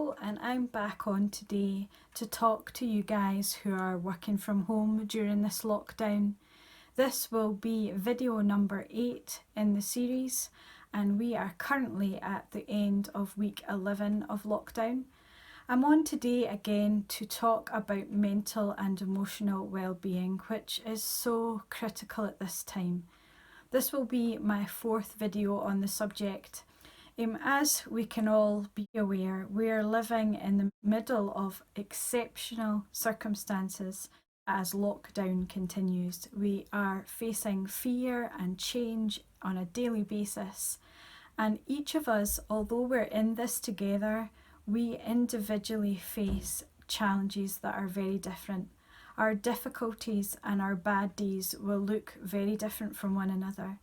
Hello, and I'm back on today to talk to you guys who are working from home during this lockdown. This will be video number 8 in the series, and we are currently at the end of week 11 of lockdown. I'm on today again to talk about mental and emotional well-being, which is so critical at this time. This will be my 4th video on the subject. As we can all be aware, we are living in the middle of exceptional circumstances as lockdown continues. We are facing fear and change on a daily basis, and each of us, although we're in this together, we individually face challenges that are very different. Our difficulties and our bad days will look very different from one another.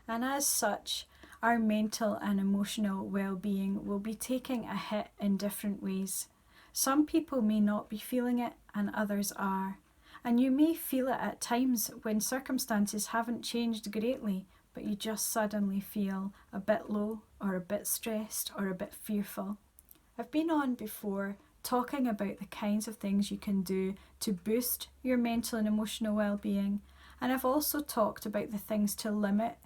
And as such, our mental and emotional well-being will be taking a hit in different ways. Some people may not be feeling it and others are. And you may feel it at times when circumstances haven't changed greatly, but you just suddenly feel a bit low or a bit stressed or a bit fearful. I've been on before talking about the kinds of things you can do to boost your mental and emotional well-being, and I've also talked about the things to limit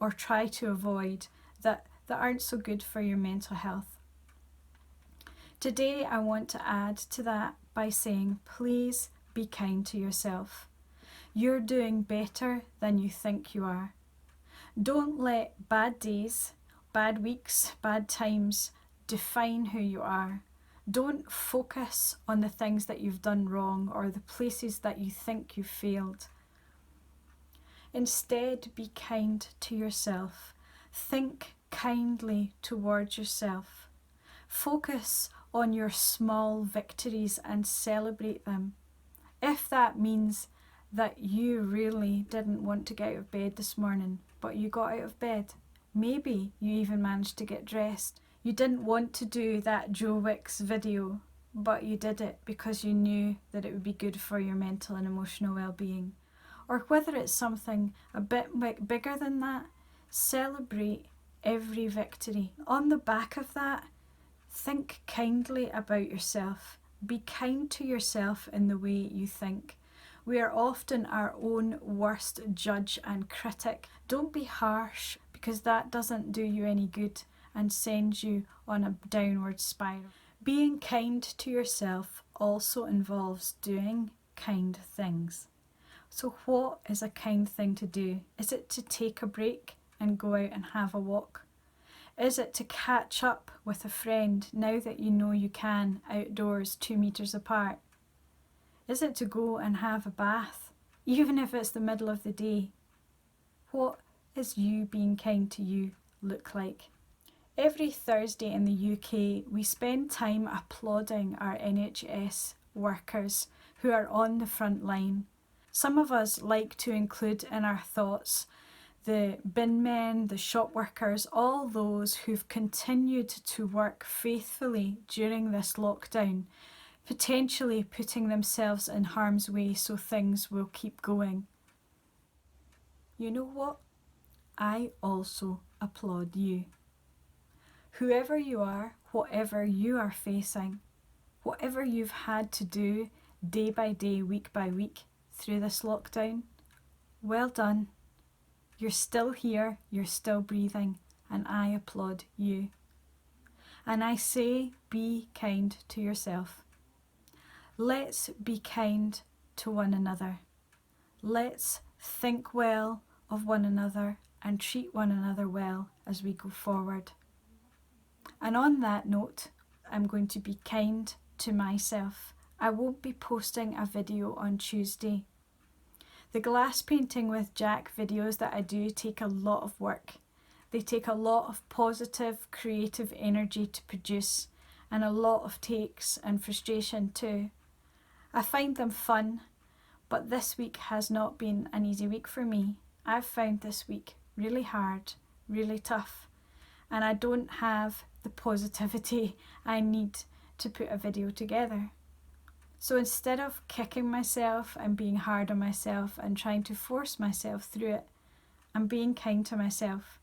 or try to avoid that aren't so good for your mental health. Today I want to add to that by saying, please be kind to yourself. You're doing better than you think you are. Don't let bad days, bad weeks, bad times define who you are. Don't focus on the things that you've done wrong or the places that you think you've failed. Instead, be kind to yourself. Think kindly towards yourself. Focus on your small victories and celebrate them. If that means that you really didn't want to get out of bed this morning, but you got out of bed, maybe you even managed to get dressed. You didn't want to do that Joe Wicks video, but you did it because you knew that it would be good for your mental and emotional well-being. Or whether it's something a bit bigger than that, celebrate every victory. On the back of that, think kindly about yourself. Be kind to yourself in the way you think. We are often our own worst judge and critic. Don't be harsh, because that doesn't do you any good and sends you on a downward spiral. Being kind to yourself also involves doing kind things. So what is a kind thing to do? Is it to take a break and go out and have a walk? Is it to catch up with a friend now that you know you can outdoors 2 meters apart? Is it to go and have a bath, even if it's the middle of the day? What is you being kind to you look like? Every Thursday in the UK, we spend time applauding our NHS workers who are on the front line. Some of us like to include in our thoughts the bin men, the shop workers, all those who've continued to work faithfully during this lockdown, potentially putting themselves in harm's way so things will keep going. You know what? I also applaud you. Whoever you are, whatever you are facing, whatever you've had to do day by day, week by week through this lockdown, well done. You're still here, you're still breathing, and I applaud you. And I say, be kind to yourself. Let's be kind to one another. Let's think well of one another and treat one another well as we go forward. And on that note, I'm going to be kind to myself. I won't be posting a video on Tuesday. The glass painting with Jack videos that I do take a lot of work. They take a lot of positive, creative energy to produce, and a lot of takes and frustration too. I find them fun, but this week has not been an easy week for me. I've found this week really hard, really tough, and I don't have the positivity I need to put a video together. So instead of kicking myself and being hard on myself and trying to force myself through it, I'm being kind to myself.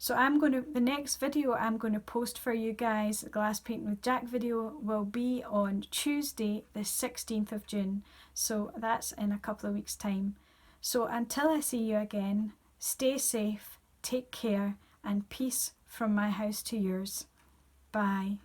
So the next video I'm going to post for you guys, the glass painting with Jack video, will be on Tuesday the 16th of June. So that's in a couple of weeks time. So until I see you again, stay safe, take care, and peace from my house to yours. Bye.